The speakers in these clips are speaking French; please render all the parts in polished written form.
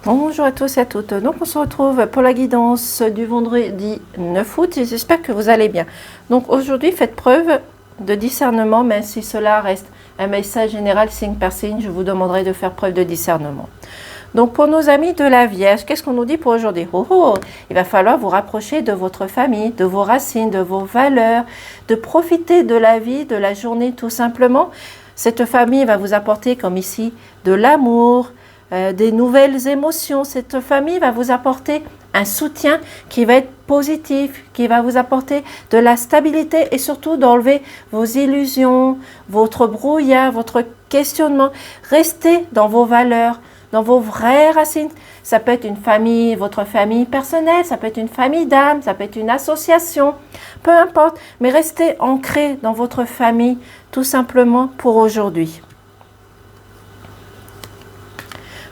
Bonjour à tous et à toutes. Donc on se retrouve pour la guidance du vendredi 9 août et j'espère que vous allez bien. Donc aujourd'hui faites preuve de discernement, même si cela reste un message général signe par signe, je vous demanderai de faire preuve de discernement. Donc pour nos amis de la Vierge, qu'est-ce qu'on nous dit pour aujourd'hui? Il va falloir vous rapprocher de votre famille, de vos racines, de vos valeurs, de profiter de la vie, de la journée tout simplement. Cette famille va vous apporter comme ici de l'amour, des nouvelles émotions. Cette famille va vous apporter un soutien qui va être positif, qui va vous apporter de la stabilité et surtout d'enlever vos illusions, votre brouillard, votre questionnement. Restez dans vos valeurs, dans vos vraies racines. Ça peut être une famille, votre famille personnelle, ça peut être une famille d'âme, ça peut être une association, peu importe, mais restez ancrés dans votre famille tout simplement pour aujourd'hui.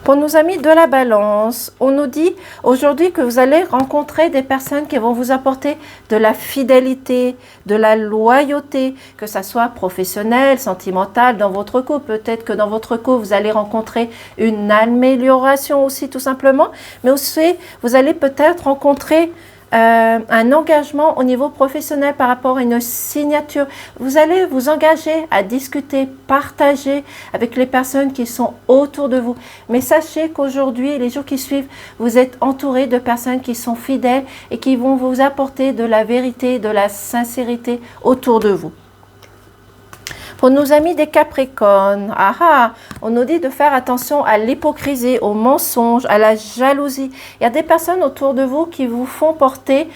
Pour nos amis de la Balance, on nous dit aujourd'hui que vous allez rencontrer des personnes qui vont vous apporter de la fidélité, de la loyauté, que ça soit professionnel, sentimental, dans votre couple. Peut-être que dans votre couple, vous allez rencontrer une amélioration aussi tout simplement, mais aussi vous allez peut-être rencontrer un engagement au niveau professionnel par rapport à une signature. Vous allez vous engager à discuter, partager avec les personnes qui sont autour de vous. Mais sachez qu'aujourd'hui, les jours qui suivent, vous êtes entouré de personnes qui sont fidèles et qui vont vous apporter de la vérité, de la sincérité autour de vous. Pour nos amis des Capricornes, on nous dit de faire attention à l'hypocrisie, au mensonge, à la jalousie. Il y a des personnes autour de vous qui vous font porter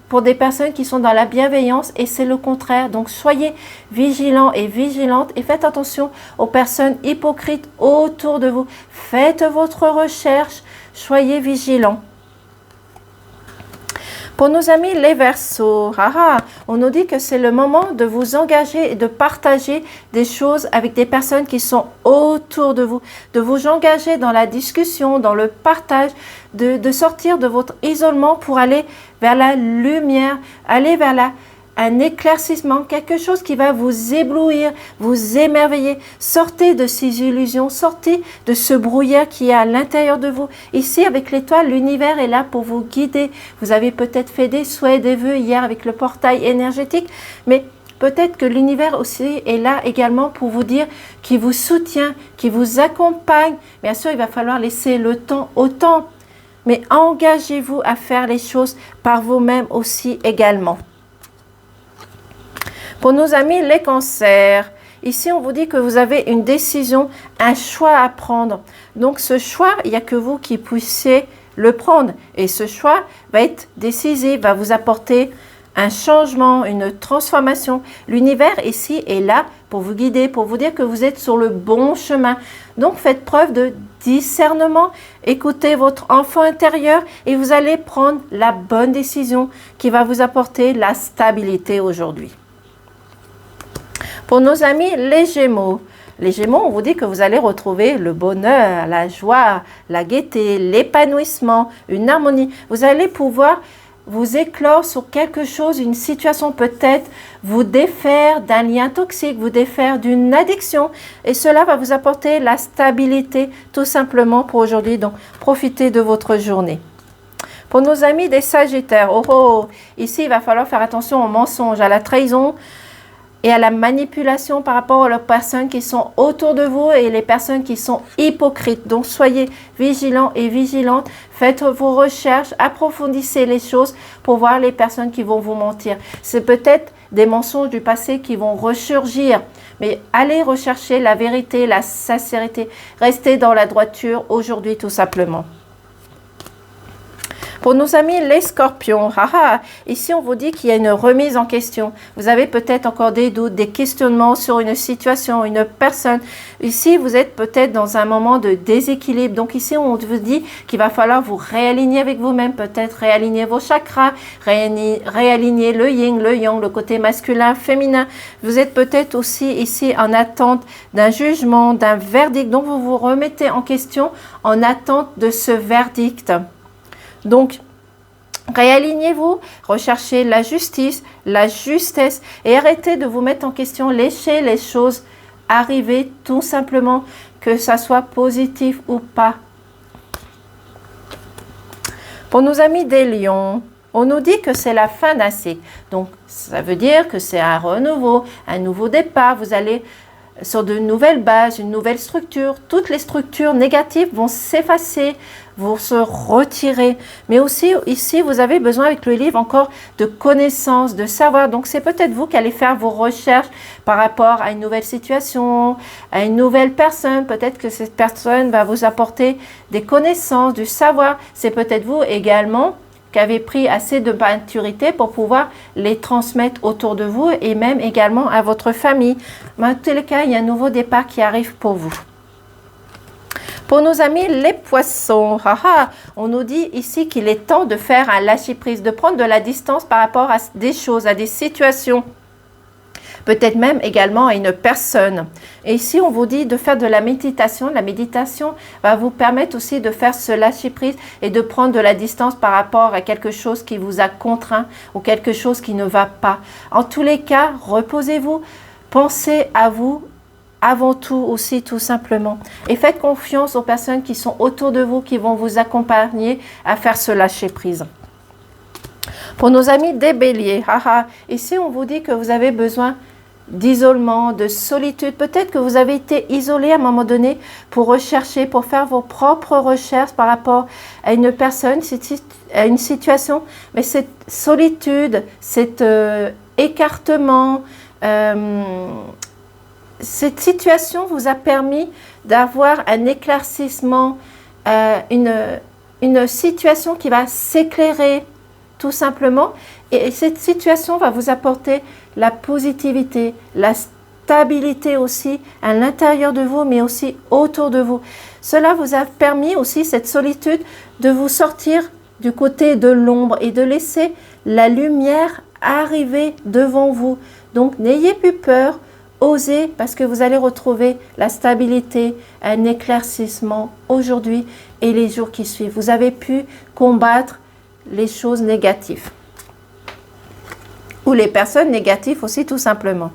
pour des personnes qui sont dans la bienveillance et c'est le contraire. Donc soyez vigilants et vigilantes et faites attention aux personnes hypocrites autour de vous. Faites votre recherche, soyez vigilants. Pour nos amis les Verseaux, on nous dit que c'est le moment de vous engager et de partager des choses avec des personnes qui sont autour de vous engager dans la discussion, dans le partage, de sortir de votre isolement pour aller vers la lumière, aller vers un éclaircissement, quelque chose qui va vous éblouir, vous émerveiller. Sortez de ces illusions, sortez de ce brouillard qui est à l'intérieur de vous. Ici, avec l'étoile, l'univers est là pour vous guider. Vous avez peut-être fait des souhaits, des vœux hier avec le portail énergétique, mais peut-être que l'univers aussi est là également pour vous dire qu'il vous soutient, qu'il vous accompagne. Bien sûr, il va falloir laisser le temps au temps, mais engagez-vous à faire les choses par vous-même aussi également. Pour nos amis les cancers, ici on vous dit que vous avez une décision, un choix à prendre. Donc ce choix, il n'y a que vous qui puissiez le prendre. Et ce choix va être décisif, va vous apporter un changement, une transformation. L'univers ici est là pour vous guider, pour vous dire que vous êtes sur le bon chemin. Donc faites preuve de discernement, écoutez votre enfant intérieur et vous allez prendre la bonne décision qui va vous apporter la stabilité aujourd'hui. Pour nos amis les Gémeaux, on vous dit que vous allez retrouver le bonheur, la joie, la gaieté, l'épanouissement, une harmonie. Vous allez pouvoir vous éclore sur quelque chose, une situation peut-être, vous défaire d'un lien toxique, vous défaire d'une addiction. Et cela va vous apporter la stabilité tout simplement pour aujourd'hui. Donc, profitez de votre journée. Pour nos amis des Sagittaires, ici, il va falloir faire attention aux mensonges, à la trahison, et à la manipulation par rapport aux personnes qui sont autour de vous et les personnes qui sont hypocrites. Donc, soyez vigilants et vigilantes. Faites vos recherches, approfondissez les choses pour voir les personnes qui vont vous mentir. C'est peut-être des mensonges du passé qui vont ressurgir. Mais allez rechercher la vérité, la sincérité. Restez dans la droiture aujourd'hui tout simplement. Pour nos amis les Scorpions, ici on vous dit qu'il y a une remise en question. Vous avez peut-être encore des doutes, des questionnements sur une situation, une personne. Ici, vous êtes peut-être dans un moment de déséquilibre. Donc ici, on vous dit qu'il va falloir vous réaligner avec vous-même, peut-être réaligner vos chakras, réaligner le yin, le yang, le côté masculin, féminin. Vous êtes peut-être aussi ici en attente d'un jugement, d'un verdict. Donc vous vous remettez en question en attente de ce verdict. Donc, réalignez-vous, recherchez la justice, la justesse et arrêtez de vous mettre en question, laissez les choses arriver tout simplement, que ça soit positif ou pas. Pour nos amis des lions, on nous dit que c'est la fin d'un cycle. Donc, ça veut dire que c'est un renouveau, un nouveau départ. Vous allez sur de nouvelles bases, une nouvelle structure. Toutes les structures négatives vont s'effacer, vont se retirer. Mais aussi, ici, vous avez besoin avec le livre encore de connaissances, de savoir. Donc, c'est peut-être vous qui allez faire vos recherches par rapport à une nouvelle situation, à une nouvelle personne. Peut-être que cette personne va vous apporter des connaissances, du savoir. C'est peut-être vous également qui avez pris assez de maturité pour pouvoir les transmettre autour de vous et même également à votre famille. Mais en tous les cas, il y a un nouveau départ qui arrive pour vous. Pour nos amis les poissons, on nous dit ici qu'il est temps de faire un lâcher-prise, de prendre de la distance par rapport à des choses, à des situations. Peut-être même également à une personne. Et ici, on vous dit de faire de la méditation. La méditation va vous permettre aussi de faire ce lâcher-prise et de prendre de la distance par rapport à quelque chose qui vous a contraint ou quelque chose qui ne va pas. En tous les cas, reposez-vous, pensez à vous avant tout aussi, tout simplement. Et faites confiance aux personnes qui sont autour de vous, qui vont vous accompagner à faire ce lâcher-prise. Pour nos amis des béliers, ici, on vous dit que vous avez besoin d'isolement, de solitude. Peut-être que vous avez été isolé à un moment donné pour rechercher, pour faire vos propres recherches par rapport à une personne, à une situation. Mais cette solitude, cet écartement, cette situation vous a permis d'avoir un éclaircissement, une situation qui va s'éclairer tout simplement. Et cette situation va vous apporter la positivité, la stabilité aussi à l'intérieur de vous, mais aussi autour de vous. Cela vous a permis aussi, cette solitude, de vous sortir du côté de l'ombre et de laisser la lumière arriver devant vous. Donc, n'ayez plus peur, osez, parce que vous allez retrouver la stabilité, un éclaircissement aujourd'hui et les jours qui suivent. Vous avez pu combattre les choses négatives. Ou les personnes négatives aussi, tout simplement.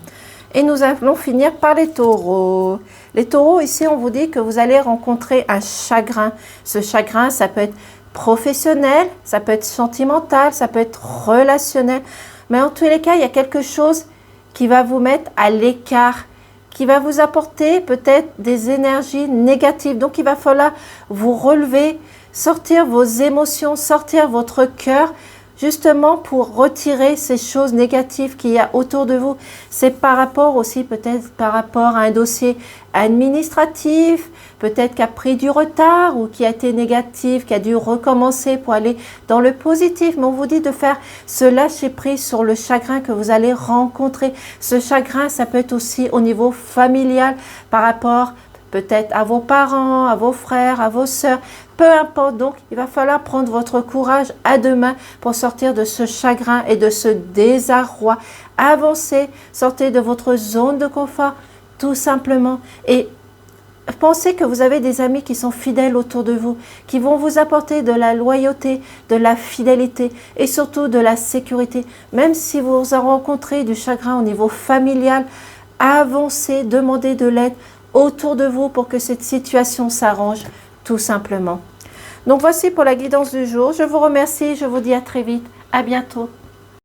Et nous allons finir par les taureaux. Les taureaux, ici, on vous dit que vous allez rencontrer un chagrin. Ce chagrin, ça peut être professionnel, ça peut être sentimental, ça peut être relationnel. Mais en tous les cas, il y a quelque chose qui va vous mettre à l'écart, qui va vous apporter peut-être des énergies négatives. Donc, il va falloir vous relever, sortir vos émotions, sortir votre cœur, justement pour retirer ces choses négatives qu'il y a autour de vous. C'est par rapport aussi, peut-être par rapport à un dossier administratif, peut-être qui a pris du retard ou qui a été négatif, qui a dû recommencer pour aller dans le positif. Mais on vous dit de faire ce lâcher-prise sur le chagrin que vous allez rencontrer. Ce chagrin, ça peut être aussi au niveau familial, par rapport peut-être à vos parents, à vos frères, à vos sœurs, peu importe. Donc, il va falloir prendre votre courage à deux mains pour sortir de ce chagrin et de ce désarroi. Avancez, sortez de votre zone de confort, tout simplement. Et pensez que vous avez des amis qui sont fidèles autour de vous, qui vont vous apporter de la loyauté, de la fidélité et surtout de la sécurité. Même si vous rencontrez du chagrin au niveau familial, avancez, demandez de l'aide autour de vous pour que cette situation s'arrange tout simplement. Donc voici pour la guidance du jour. Je vous remercie, je vous dis à très vite. À bientôt.